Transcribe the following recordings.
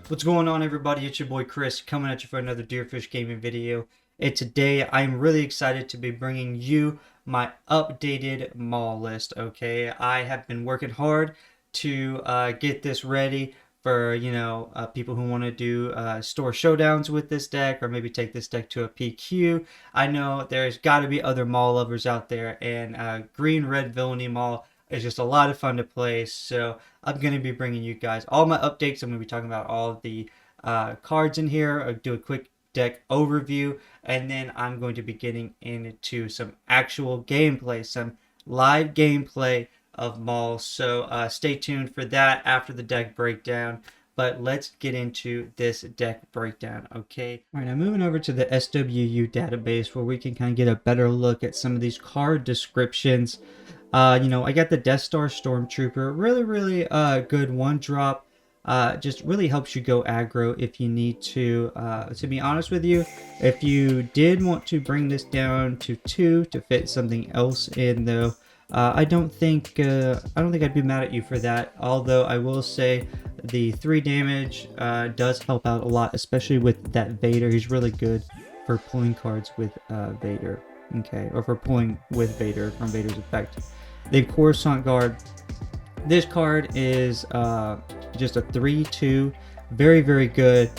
What's going on, everybody? It's your boy Chris coming at you for another Deerfish gaming video. And today I'm really excited to be bringing you my updated Maul list. Okay, I have been working hard to get this ready for people who want to do store showdowns with this deck, or maybe take this deck to a PQ. I know there's got to be other Maul lovers out there, and green red Villainy Maul is just a lot of fun to play. So I'm going to be bringing you guys all my updates. I'm going to be talking about all of the cards in here. I'll do a quick deck overview, and then I'm going to be getting into some actual gameplay, some live gameplay of Maul. So stay tuned for that after the deck breakdown. But let's get into this deck breakdown, okay? All right, now moving over to the SWU database where we can kind of get a better look at some of these card descriptions. I got the Death Star Stormtrooper, really good one drop. Just really helps you go aggro if you need to. To be honest with you, if you did want to bring this down to 2 to fit something else in, though, I don't think I'd be mad at you for that. Although I will say the 3 damage does help out a lot, especially with that Vader. He's really good for pulling cards with Vader. Okay, or for pulling with Vader from Vader's effect. The Coruscant Guard. This card is just a 3/2, very good.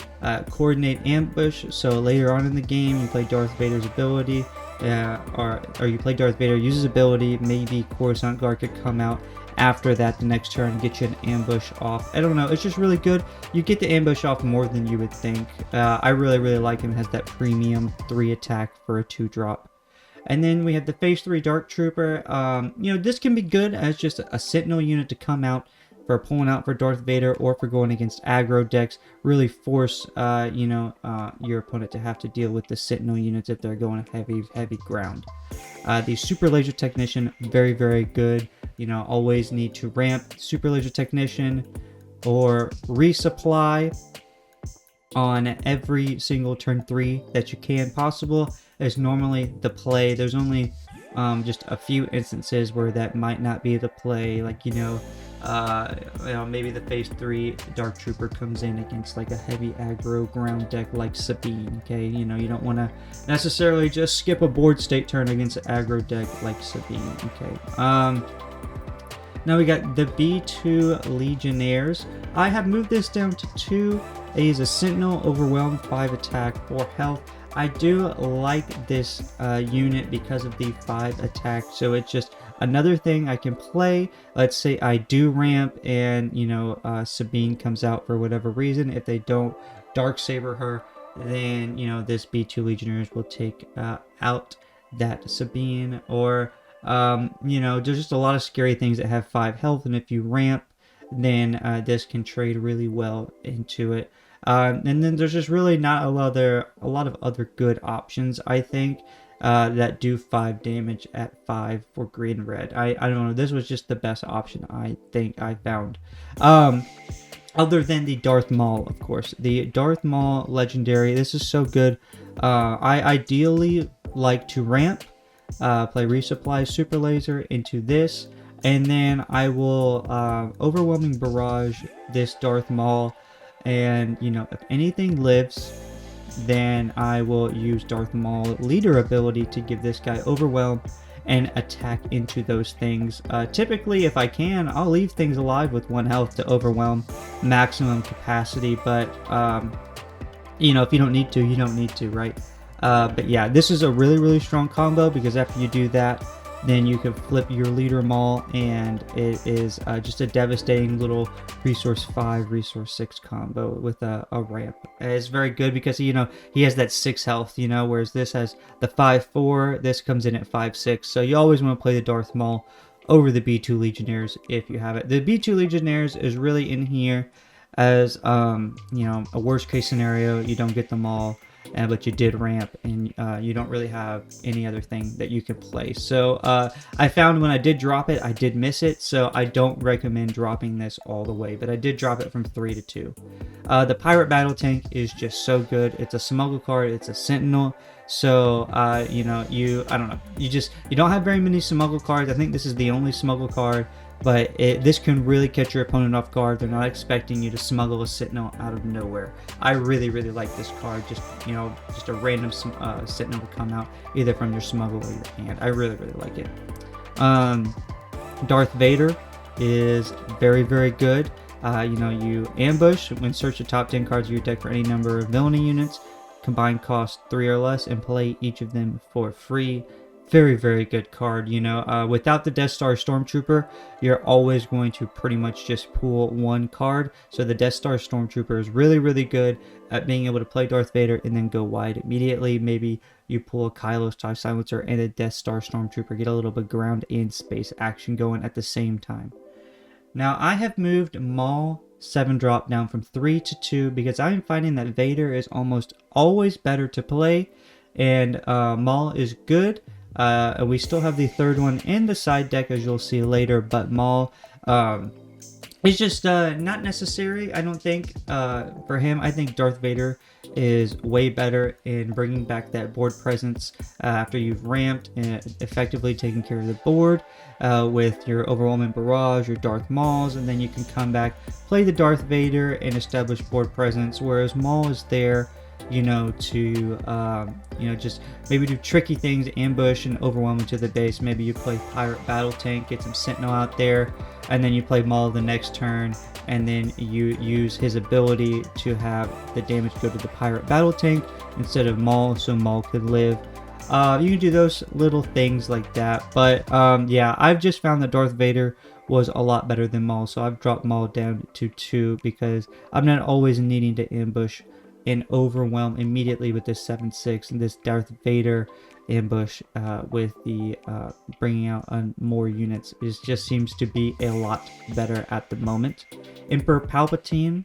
Coordinate ambush. So later on in the game, you play Darth Vader's ability, or you play Darth Vader, uses ability. Maybe Coruscant Guard could come out after that the next turn and get you an ambush off. I don't know. It's just really good. You get the ambush off more than you would think. I really like him. Has that premium 3 attack for a 2-drop. And then we have the Phase 3 Dark Trooper. This can be good as just a Sentinel unit to come out for pulling out for Darth Vader, or for going against aggro decks. Really force, your opponent to have to deal with the Sentinel units if they're going heavy ground. The Super Laser Technician, very good. Always need to ramp Super Laser Technician or resupply on every single turn 3 that you can possible. Is normally the play. There's only just a few instances where that might not be the play, like maybe the Phase 3 Dark Trooper comes in against like a heavy aggro ground deck like Sabine. Okay, you don't want to necessarily just skip a board state turn against an aggro deck like Sabine. Okay. Now we got the B2 Legionnaires. I have moved this down to 2. He's a Sentinel, Overwhelm, 5 attack, 4 health. I do like this unit because of the 5 attack, so it's just another thing I can play. Let's say I do ramp and, Sabine comes out for whatever reason. If they don't Darksaber her, then, this B2 Legionnaires will take out that Sabine. Or, there's just a lot of scary things that have 5 health, and if you ramp, then this can trade really well into it. And then there's just really not a lot of other good options, I think, that do 5 damage at 5 for green and red. I don't know. This was just the best option I think I found. Other than the Darth Maul, of course. The Darth Maul Legendary. This is so good. I ideally like to ramp, play Resupply Super Laser into this, and then I will Overwhelming Barrage this Darth Maul. And, if anything lives, then I will use Darth Maul Leader ability to give this guy Overwhelm and attack into those things. Typically, if I can, I'll leave things alive with 1 health to overwhelm maximum capacity. But, if you don't need to, you don't need to, right? But yeah, this is a really strong combo, because after you do that, then you can flip your Leader Maul, and it is just a devastating little resource 5, resource 6 combo with a ramp. It's very good because he has that 6 health, whereas this has the 5/4. This comes in at 5/6. So you always want to play the Darth Maul over the B2 Legionnaires if you have it. The B2 Legionnaires is really in here as a worst case scenario. You don't get them all, but you did ramp, and you don't really have any other thing that you can play. So I found when I did drop it, I did miss it, so I don't recommend dropping this all the way, but I did drop it from 3 to 2. The Pirate Battle Tank is just so good. It's a smuggle card, it's a Sentinel, so I don't know, you don't have very many smuggle cards. I think this is the only smuggle card but this can really catch your opponent off guard. They're not expecting you to smuggle a Sentinel out of nowhere. I really like this card. Just, you know, just a random Sentinel will come out either from your smuggle or your hand. I really like it. Darth Vader is very good. You know, you ambush when search the top 10 cards of your deck for any number of villainy units, combined cost 3 or less, and play each of them for free. Very good card. You know, without the Death Star Stormtrooper, you're always going to pretty much just pull one card. So the Death Star Stormtrooper is really good at being able to play Darth Vader and then go wide immediately. Maybe you pull a Kylo's TIE Silencer and a Death Star Stormtrooper, get a little bit ground and space action going at the same time. Now, I have moved Maul 7-drop down from 3 to 2 because I'm finding that Vader is almost always better to play, and Maul is good. And we still have the third one in the side deck, as you'll see later, but Maul is just not necessary, I don't think, for him. I think Darth Vader is way better in bringing back that board presence after you've ramped and effectively taken care of the board with your Overwhelming Barrage, your Darth Mauls, and then you can come back, play the Darth Vader, and establish board presence, whereas Maul is there, you know, to you know, just maybe do tricky things, ambush and overwhelm into the base. Maybe you play Pirate Battle Tank, get some Sentinel out there, and then you play Maul the next turn, and then you use his ability to have the damage go to the Pirate Battle Tank instead of Maul, so Maul could live. You can do those little things like that, but yeah, I've just found that Darth Vader was a lot better than Maul, so I've dropped Maul down to 2 because I'm not always needing to ambush and overwhelm immediately with this 7/6, and this Darth Vader ambush with the bringing out more units just seems to be a lot better at the moment. Emperor Palpatine,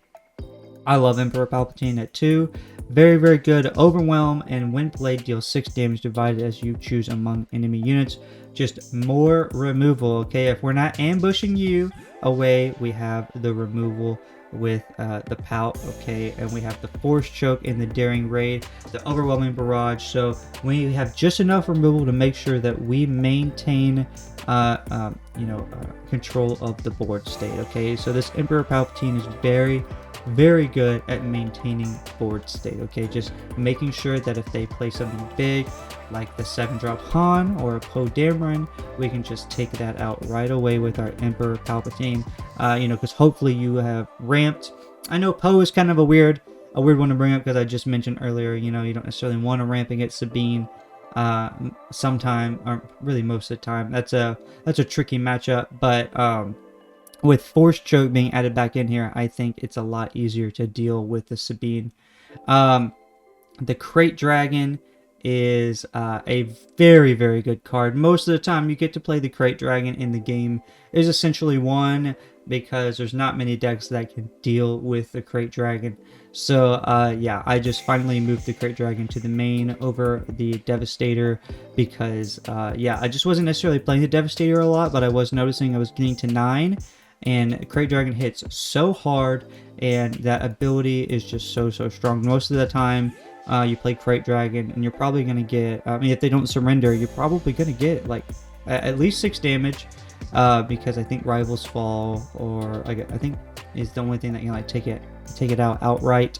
I love Emperor Palpatine at 2. Very good. Overwhelm, and when played, deals 6 damage divided as you choose among enemy units. Just more removal, okay? If we're not ambushing you away, we have the removal with the Palp, okay? And we have the Force Choke in the Daring Raid, the Overwhelming Barrage. So we have just enough removal to make sure that we maintain you know, control of the board state, okay? So this Emperor Palpatine is very good at maintaining board state, okay? Just making sure that if they play something big like the 7-drop Han or a Poe Dameron, we can just take that out right away with our Emperor Palpatine, you know, because hopefully you have ramped. I know Poe is kind of a weird one to bring up because I just mentioned earlier, you know, you don't necessarily want to ramp against Sabine sometime, or really most of the time. That's a tricky matchup, but with Force Choke being added back in here, I think it's a lot easier to deal with the Sabine. The Crate Dragon is a very good card. Most of the time you get to play the Crate Dragon in the game is essentially one, because there's not many decks that can deal with the Crate Dragon. So yeah, I just finally moved the Crate Dragon to the main over the Devastator because yeah, I just wasn't necessarily playing the Devastator a lot, but I was noticing I was getting to 9, and Crate Dragon hits so hard, and that ability is just so strong. Most of the time you play Crate Dragon and you're probably going to get, I mean, if they don't surrender, you're probably going to get like at least 6 damage, because I think Rivals Fall, or I think is the only thing that can like take it out outright.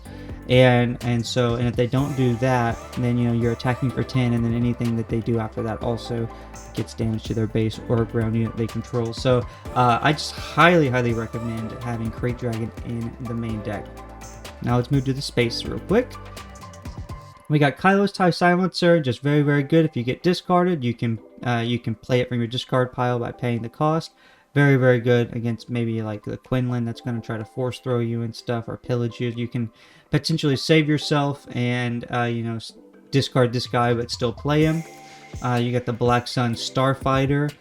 And so if they don't do that, then you know you're attacking for 10, and then anything that they do after that also gets damage to their base or ground unit they control. So I just highly recommend having Crate Dragon in the main deck. Now let's move to the space real quick. We got Kylo's TIE Silencer, just very good. If you get discarded, you can play it from your discard pile by paying the cost. Very good against maybe like the Quinlan that's going to try to force throw you and stuff, or pillage you. You can potentially save yourself and you know, discard this guy but still play him. You got the Black Sun Starfighter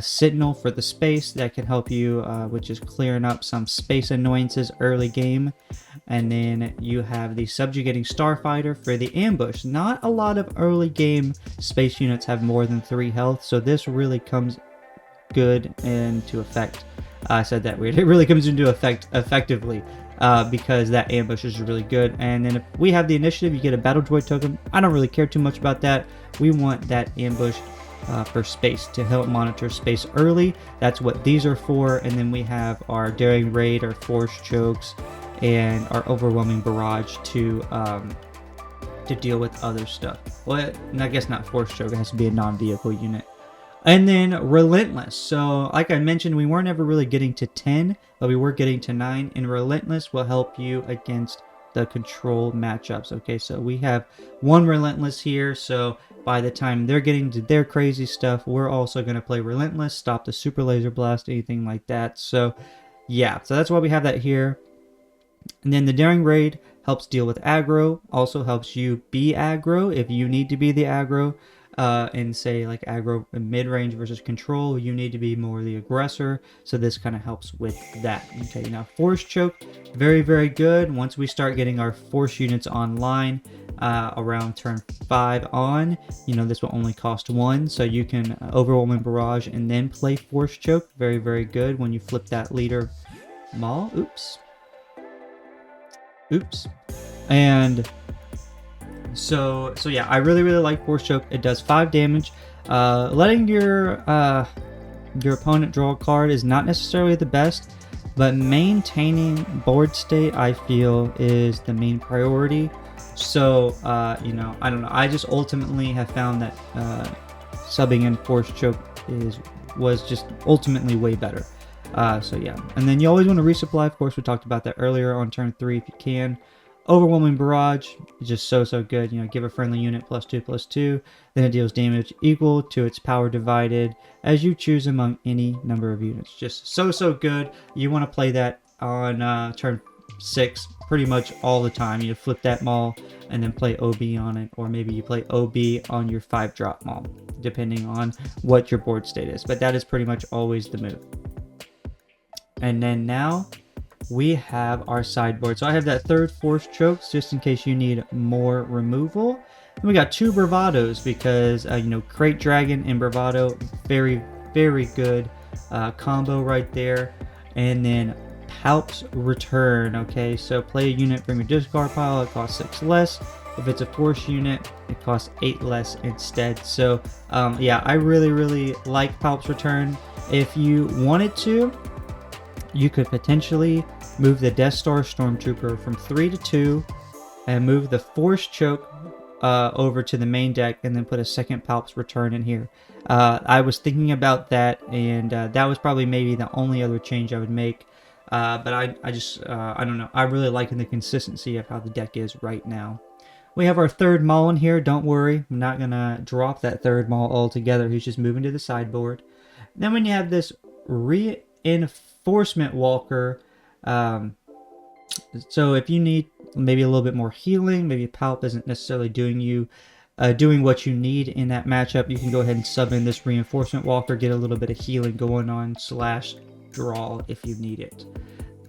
Sentinel for the space that can help you, which is clearing up some space annoyances early game. And then you have the Subjugating Starfighter for the ambush. Not a lot of early game space units have more than 3 health, so this really comes good into effect. I said that weird. It really comes into effect effectively because that ambush is really good. And then if we have the initiative, you get a Battle Droid token. I don't really care too much about that. We want that ambush for space, to help monitor space early. That's what these are for. And then we have our Daring Raid, our Force Chokes, and our Overwhelming Barrage to deal with other stuff. Well, I guess not Force Choke, it has to be a non-vehicle unit. And then Relentless. So like I mentioned, we weren't ever really getting to 10, but we were getting to 9, and Relentless will help you against the control matchups. Okay, so we have one Relentless here, so by the time they're getting to their crazy stuff, we're also going to play Relentless, stop the Super Laser Blast, anything like that. So yeah, so that's why we have that here. And then the Daring Raid helps deal with aggro, also helps you be aggro if you need to be the aggro. And say like aggro mid-range versus control, you need to be more the aggressor, so this kind of helps with that. Okay, now Force Choke, very good. Once we start getting our force units online around turn 5 on, you know, this will only cost 1, so you can Overwhelming Barrage and then play Force Choke. Very good when you flip that leader Maul. Oops. And so yeah, I really like Force Choke. It does 5 damage. Letting your opponent draw a card is not necessarily the best, but maintaining board state, I feel, is the main priority. So you know, I don't know, I just ultimately have found that subbing in Force Choke was just ultimately way better. So yeah, and then you always want to resupply. Of course, we talked about that earlier on turn 3 if you can. Overwhelming Barrage is just so good. You know, give a friendly unit +2/+2, then it deals damage equal to its power divided as you choose among any number of units. Just so good. You want to play that on turn 6 pretty much all the time. You flip that Maul and then play OB on it, or maybe you play OB on your 5-drop Maul, depending on what your board state is. But that is pretty much always the move. And then now we have our sideboard. So I have that 3rd Force Chokes just in case you need more removal. And we got 2 Bravados because you know, Crate Dragon and Bravado, very good combo right there. And then Palp's Return. Okay, so play a unit from your discard pile. It costs 6 less. If it's a force unit, it costs 8 less instead. So yeah, I really like Palp's Return. If you wanted to, you could potentially move the Death Star Stormtrooper from 3 to 2 and move the Force Choke over to the main deck and then put a second Palp's Return in here. I was thinking about that, and that was probably maybe the only other change I would make. But I don't know. I'm really liking the consistency of how the deck is right now. We have our 3rd Maul in here. Don't worry, I'm not going to drop that 3rd Maul altogether. He's just moving to the sideboard. Then when you have this Reinforcement Walker, so if you need maybe a little bit more healing, maybe Palp isn't necessarily doing what you need in that matchup, you can go ahead and sub in this Reinforcement Walker, get a little bit of healing going on / draw if you need it.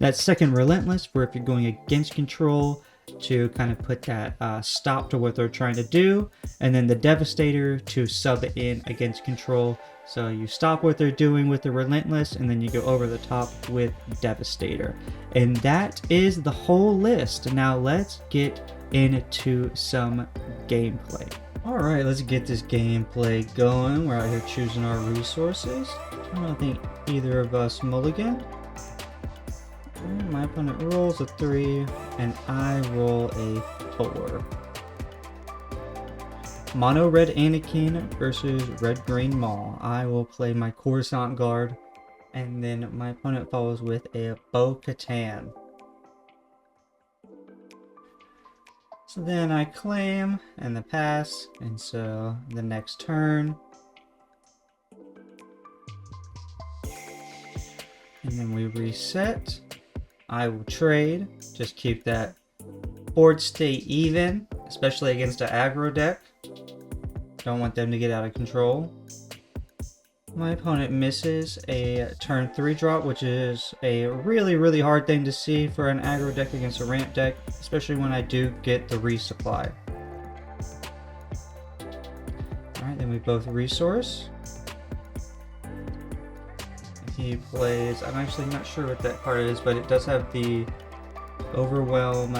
That 2nd Relentless, where if you're going against control, to kind of put that stop to what they're trying to do, and then the Devastator to sub it in against control. So you stop what they're doing with the Relentless, and then you go over the top with Devastator. And that is the whole list. Now let's get into some gameplay. Alright, let's get this gameplay going. We're out here choosing our resources. I don't think either of us mulligan. My opponent rolls a 3, and I roll a 4. Mono Red Anakin versus Red Green Maul. I will play my Coruscant Guard, and then my opponent follows with a Bo-Katan. So then I claim and the pass, and so the next turn. And then we reset. I will trade, just keep that board state even, especially against an aggro deck. Don't want them to get out of control. My opponent misses a turn 3 drop, which is a really hard thing to see for an aggro deck against a ramp deck, especially when I do get the resupply. Alright, then we both resource. He plays, I'm actually not sure what that card is, but it does have the Overwhelm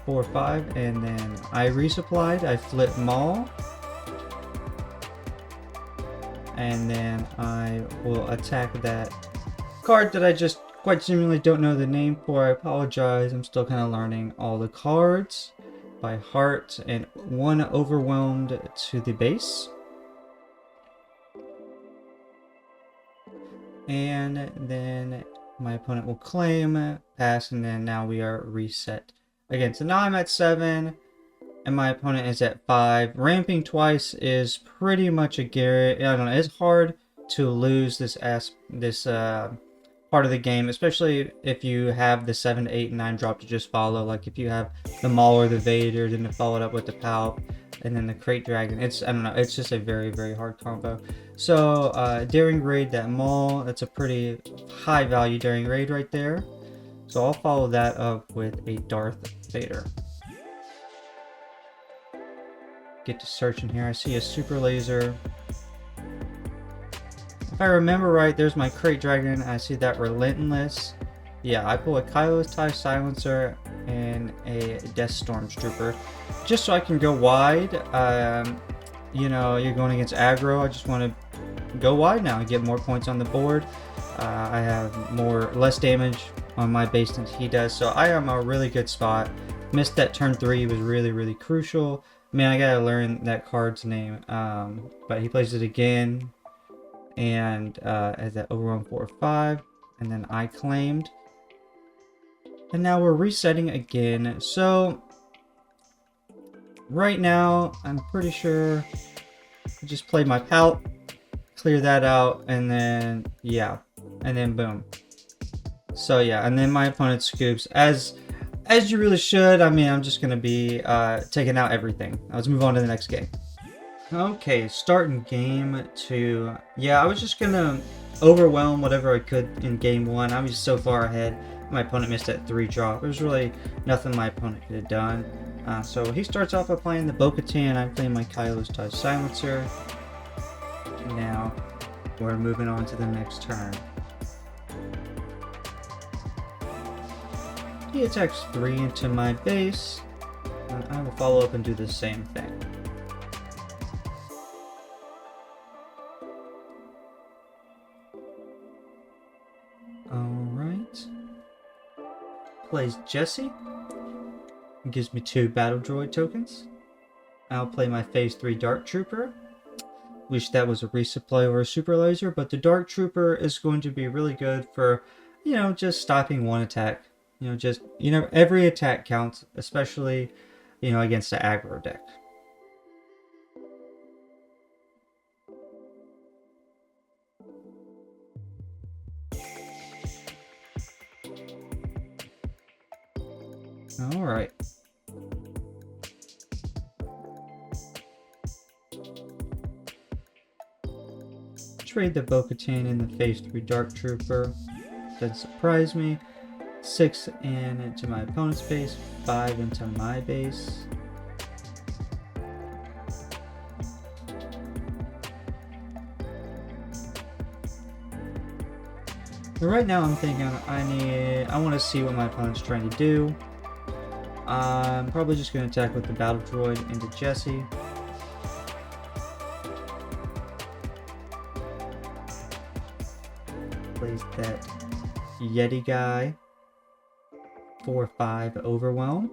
4/5, and then I resupplied. I flip Maul. and then I will attack that card that I just quite genuinely don't know the name for. I apologize. I'm still kind of learning all the cards by heart, and one overwhelmed to the base. And then my opponent will claim, pass, and then now we are reset again. So now I'm at 7, and my opponent is at 5. Ramping twice is pretty much a guarantee. I don't know. It's hard to lose this part of the game, especially if you have the 7, 8, and 9 drop to just follow. Like if you have the Maul or the Vader, then to follow it up with the Palp, and then the Crate Dragon. I don't know. It's just a very, very hard combo. So Daring Raid, that Maul, that's a pretty high value Daring Raid right there. So I'll follow that up with a Darth Vader. Get to searching here. I see a Super Laser. If I remember right, there's my Crate Dragon. I see that Relentless. Yeah, I pull a Kylo's TIE Silencer and a Death Stormtrooper, just so I can go wide. You know, you're going against aggro. I just want to go wide now and get more points on the board. I have less damage on my base than he does, so I am a really good spot. Missed that turn 3 was really, really crucial. Man, I gotta learn that card's name. But he plays it again, and as that overwhelm 4 or 5, and then I claimed, and now we're resetting again. So right now I'm pretty sure I just played my Palp, clear that out, and then yeah, and then boom. So yeah, and then my opponent scoops as you really should. I mean, I'm just gonna be taking out everything. Let's move on to the next game. Okay, starting game 2. Yeah, I was just gonna overwhelm whatever I could in game 1. I was just so far ahead. My opponent missed that 3 drop. There was really nothing my opponent could have done. So he starts off by playing the Bo-Katan. I'm playing my Kylo's TIE Silencer. Now we're moving on to the next turn. He attacks 3 into my base, and I will follow up and do the same thing. Alright. Plays Jesse. Gives me 2 Battle Droid tokens. I'll play my Phase 3 Dark Trooper. Wish that was a resupply or a Super Laser, but the Dark Trooper is going to be really good for, you know, just stopping one attack. You know, just, you know, every attack counts, especially, you know, against the aggro deck. Alright. Trade the Bo-Katan in the Phase 3 Dark Trooper. Doesn't surprise me. 6 into my opponent's base, 5 into my base. But right now I'm thinking I want to see what my opponent's trying to do. I'm probably just going to attack with the Battle Droid into Jesse. Plays that Yeti guy. 4/5 overwhelm.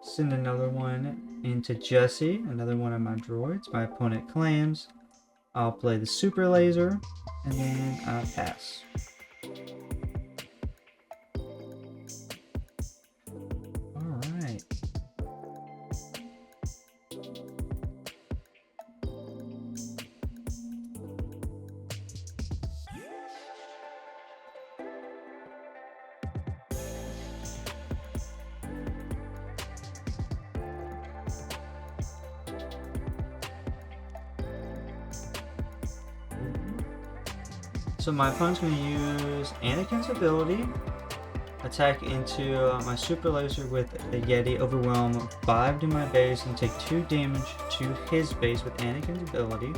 Send another one into Jesse, another one of my droids. My opponent claims. I'll play the Super Laser, and then I'll pass. Alright. So my opponent's going to use Anakin's ability, attack into my Super Laser with the Yeti, overwhelm 5 to my base, and take 2 damage to his base with Anakin's ability.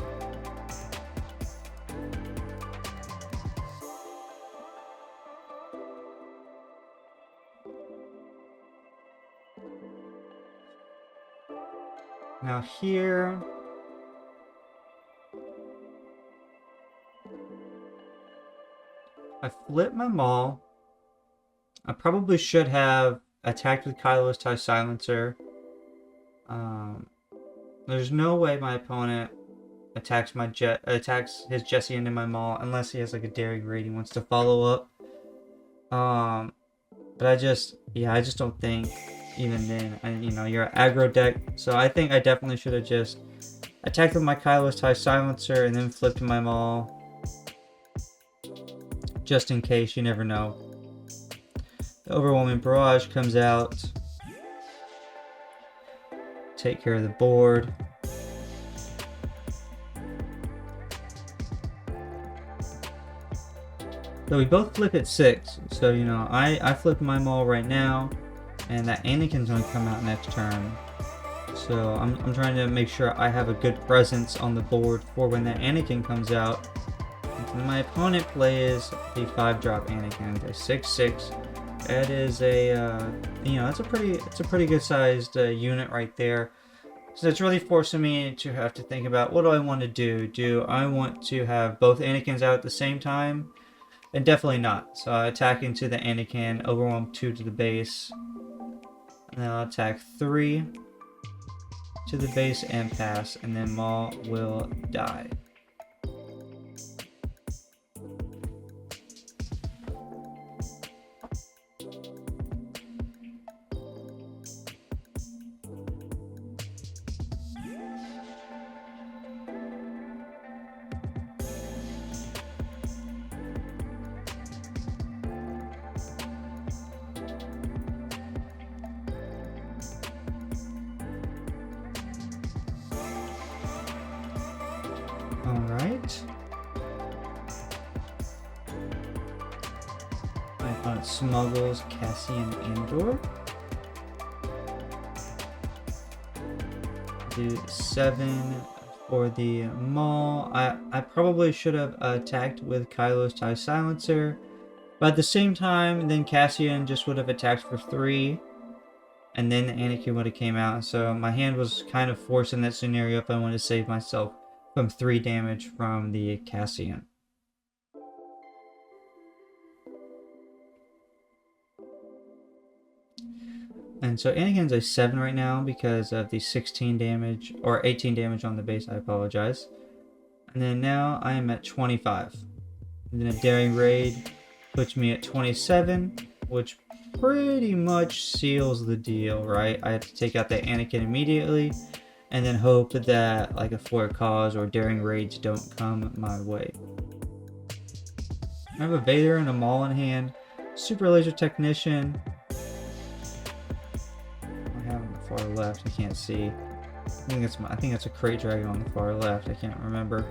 Now here, I flipped my Maul. I probably should have attacked with Kylo's TIE Silencer. There's no way my opponent attacks his Jesse into my Maul unless he has like a daring raid he wants to follow up. But I just don't think even then, and you know, you're an aggro deck, so I think I definitely should have just attacked with my Kylo's TIE Silencer and then flipped my Maul. Just in case, you never know. The Overwhelming Barrage comes out. Take care of the board. So we both flip at 6. So, you know, I flip my Maul right now, and that Anakin's going to come out next turn. So I'm trying to make sure I have a good presence on the board for when that Anakin comes out. And my opponent plays the 5-drop Anakin, the 6/6. That is a, you know, it's a pretty good sized unit right there. So it's really forcing me to have to think about, what do I want to do? Do I want to have both Anakins out at the same time? And definitely not. So I attack into the Anakin, overwhelm 2 to the base. And then I'll attack 3 to the base and pass, and then Maul will die. Alright. My opponent smuggles Cassian Andor. Do 7 for the Maul. I probably should have attacked with Kylo's TIE Silencer, but at the same time, then Cassian just would have attacked for 3, and then the Anakin would have came out. So my hand was kind of forced in that scenario if I wanted to save myself from 3 damage from the Cassian. And so Anakin's a 7 right now because of the 16 damage, or 18 damage on the base, I apologize. And then now I am at 25. And then a Daring Raid puts me at 27, which pretty much seals the deal, right? I have to take out that Anakin immediately, and then hope that like a For a Cause or Daring Raids don't come my way. I have a Vader and a Maul in hand. Super Laser Technician. I have on the far left, I can't see. I think that's a Crate Dragon on the far left, I can't remember.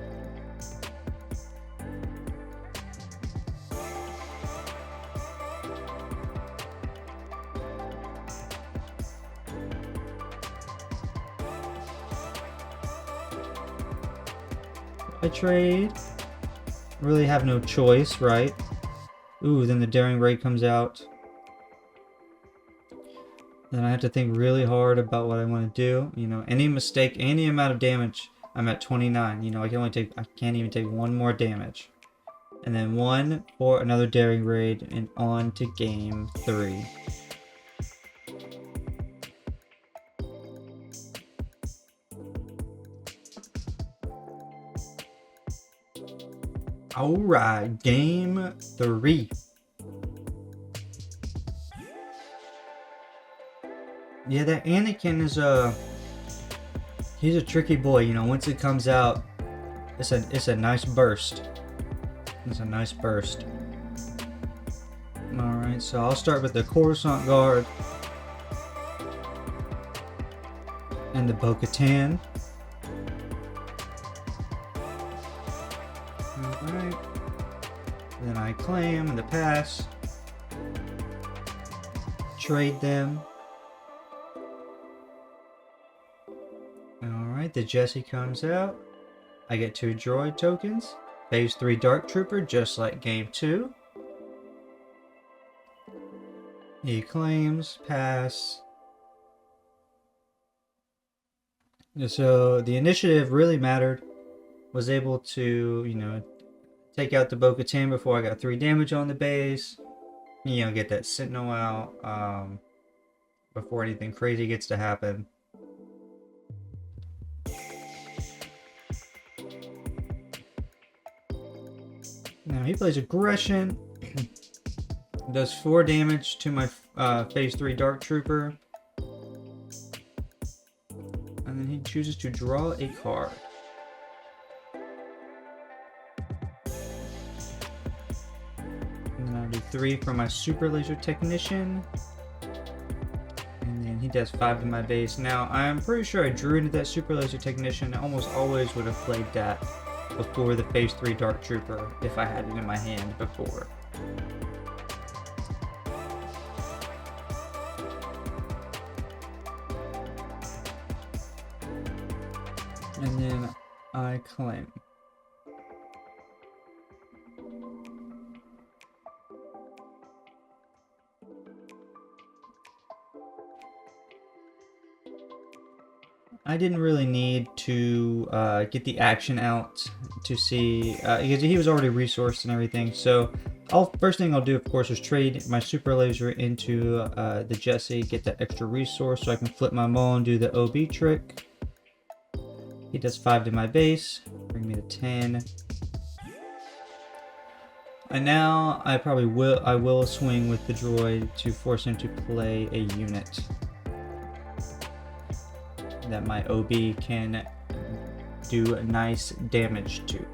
I trade. Really have no choice, right? Ooh, then the Daring Raid comes out. Then I have to think really hard about what I want to do. You know, any mistake, any amount of damage, I'm at 29. You know, I can't even take 1 more damage. And then 1 for another Daring Raid, and on to game 3. Alright, game 3. Yeah, that Anakin is he's a tricky boy, you know. Once it comes out, it's a nice burst. It's a nice burst. Alright, so I'll start with the Coruscant Guard and the Bo-Katan. Alright. Then I claim the pass. Trade them. Alright, the Jesse comes out. I get 2 droid tokens. Phase 3 Dark Trooper, just like game 2. He claims, pass. So the initiative really mattered. Was able to, take out the Bo-Katan before I got 3 damage on the base. Get that Sentinel out before anything crazy gets to happen. Now he plays aggression. Does 4 damage to my phase 3 Dark Trooper. And then he chooses to draw a card. And then I'll do 3 for my Super Laser Technician. And then he does 5 to my base. Now, I'm pretty sure I drew into that Super Laser Technician. I almost always would have played that before the phase 3 Dark Trooper if I had it in my hand before. And then I claim. I didn't really need to get the action out to see, because he was already resourced and everything. So first thing I'll do, of course, is trade my Super Laser into the Jesse, get that extra resource so I can flip my Maul and do the OB trick. He does 5 to my base, bring me to 10. And now I will swing with the droid to force him to play a unit that my OB can do nice damage to.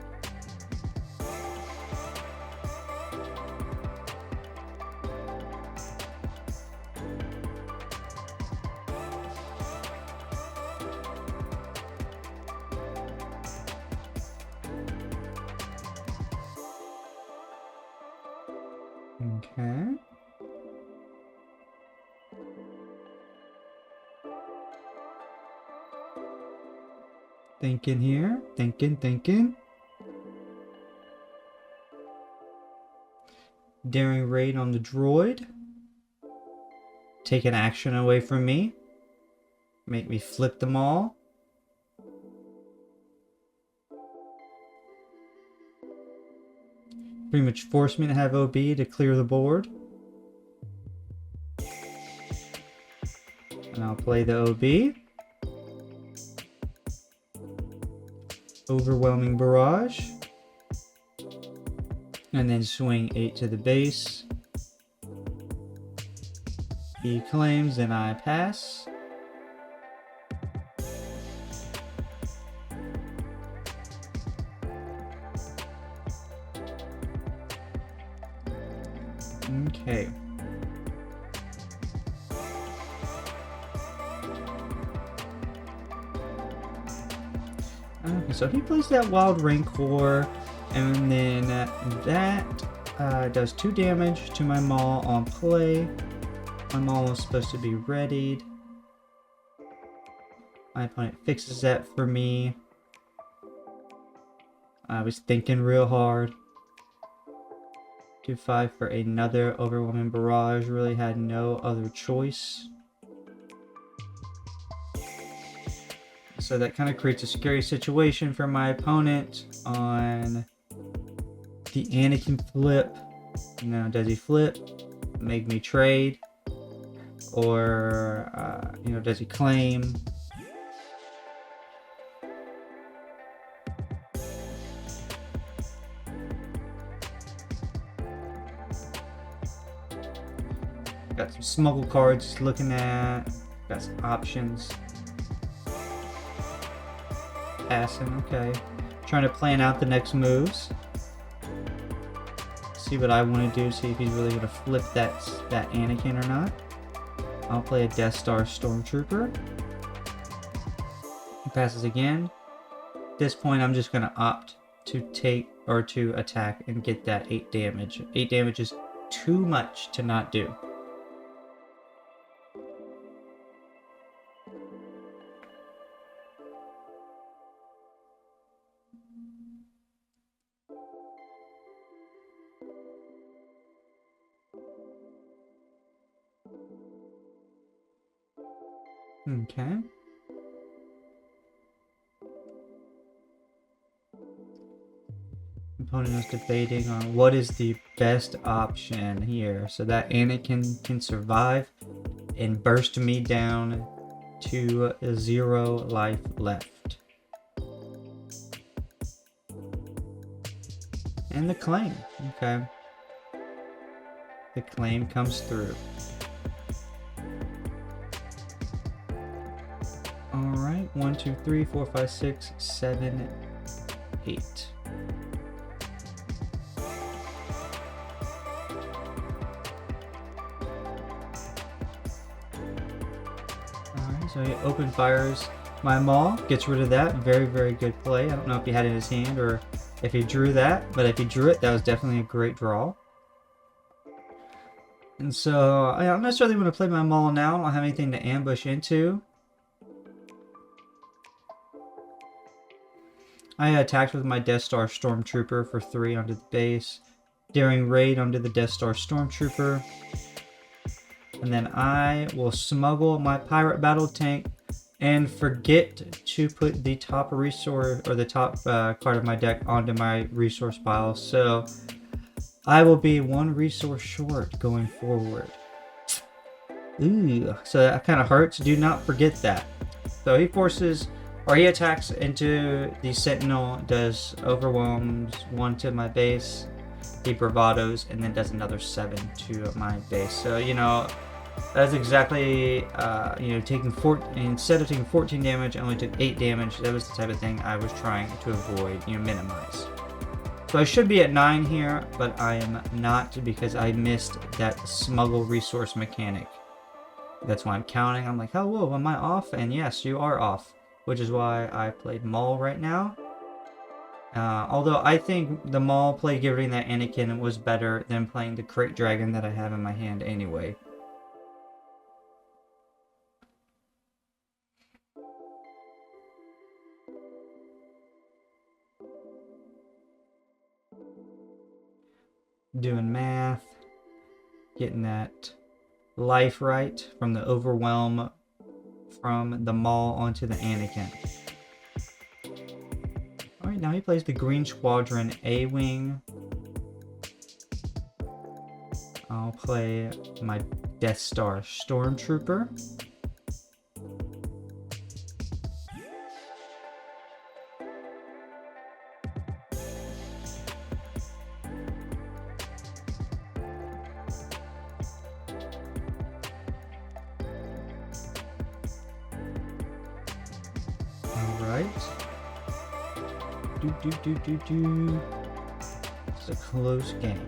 Okay. Thinking here. Thinking. Daring raid on the droid. Take an action away from me. Make me flip them all. Pretty much force me to have OB to clear the board. And I'll play the OB. Overwhelming Barrage. And then swing 8 to the base. He claims and I pass. Okay. Okay, so he plays that Wild Rancor, and then that does 2 damage to my Maul on play. My Maul was supposed to be readied. My opponent fixes that for me. I was thinking real hard. 2-5 for another Overwhelming Barrage. Really had no other choice. So that kind of creates a scary situation for my opponent on the Anakin flip. Now, does he flip? Make me trade? Or, does he claim? Got some smuggle cards looking at. Got some options. Passing, okay. Trying to plan out the next moves. See what I want to do. See if he's really going to flip that Anakin or not. I'll play a Death Star Stormtrooper. He passes again. At this point, I'm just going to opt to take or to attack and get that 8 damage. 8 damage is too much to not do. Okay. opponent is debating on what is the best option here so that Anakin can survive and burst me down to 0 life left. And the claim. Okay. The claim comes through. Alright, 1, 2, 3, 4, 5, 6, 7, 8. Alright, so he open fires my Maul, gets rid of that. Very, very good play. I don't know if he had it in his hand or if he drew that, but if he drew it, that was definitely a great draw. And so, I don't necessarily want to play my Maul now. I don't have anything to ambush into. I attacked with my Death Star Stormtrooper for 3 onto the base. Daring Raid onto the Death Star Stormtrooper. And then I will smuggle my Pirate Battle Tank and forget to put the top resource or the top card of my deck onto my resource pile. So I will be 1 resource short going forward. Ooh, so that kind of hurts. Do not forget that. So he forces, or he attacks into the Sentinel, does overwhelms 1 to my base, he bravados, and then does another 7 to my base. So, you know, that's exactly, you know, taking instead of taking 14 damage, I only took 8 damage. That was the type of thing I was trying to avoid, you know, minimize. So I should be at 9 here, but I am not because I missed that smuggle resource mechanic. That's why I'm counting. I'm like, oh, whoa, am I off? And yes, you are off, which is why I played Maul right now. Although I think the Maul play giving that Anakin was better than playing the Crate Dragon that I have in my hand anyway. Doing math, getting that life right from the overwhelm from the Maul onto the Anakin. Alright, now he plays the Green Squadron A-Wing. I'll play my Death Star Stormtrooper. Alright. It's a close game.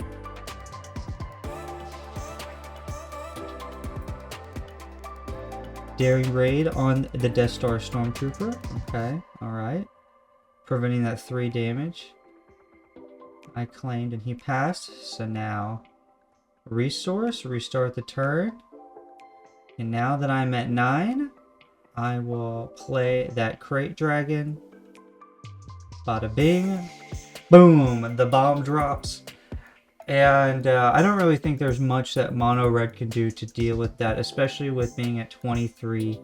Daring Raid on the Death Star Stormtrooper. Okay, alright. Preventing that 3 damage. I claimed and he passed. So now, resource, restart the turn. And now that I'm at 9, I will play that Crate Dragon. Bada bing. Boom! The bomb drops. And I don't really think there's much that Mono Red can do to deal with that, especially with being at 23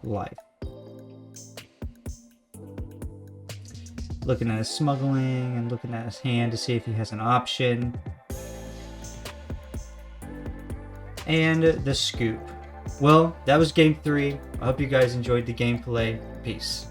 life. Looking at his smuggling and looking at his hand to see if he has an option. And the scoop. Well, that was game 3. I hope you guys enjoyed the gameplay. Peace.